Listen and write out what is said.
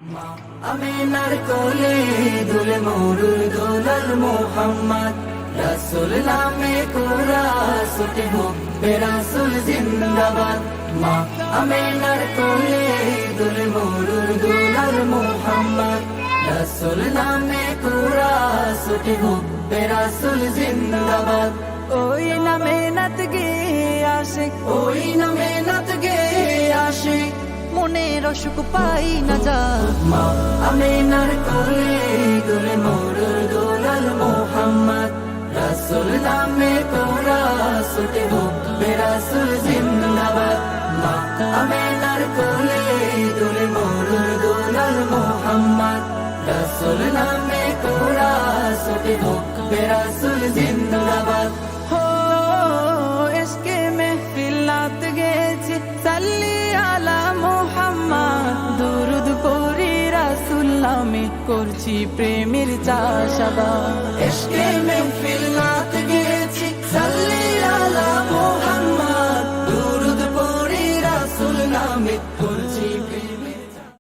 আমিনার কোলে দুলে মরুর দোলাল মোহাম্মদ রাসূল নামে কোরা সুতে হোক রাসূল জিন্দাবাদ। মা আমিনার কোলে দুলে মরুর দোলাল মোহাম্মদ রাসূল নামে কোরা সুতে হোক রাসূল জিন্দাবাদ। ওই নামে নাত গে আসে, ওই নামে নাত গে আসে, মনের অসুখ পাই না যা। মা আমিনার কোলে দুলে মরুর দোলাল মোহাম্মদ রাসূল নামে কোরা সুতে হোক রাসূল জিন্দাবাদ। মা আমিনার কোলে দুলে মরুর দোলাল মোহাম্মদ রাসূল নামে কোরা সুতে হোক রাসূল জিন্দাবাদ। हो इसके महफिल नात গেছি সাল্লি আলা মুহাম্মদ, দুরুদ পড়ি রাসূল নামে করছি প্রেমের চাষাবাদ। ইশকে মেহফিল নাতে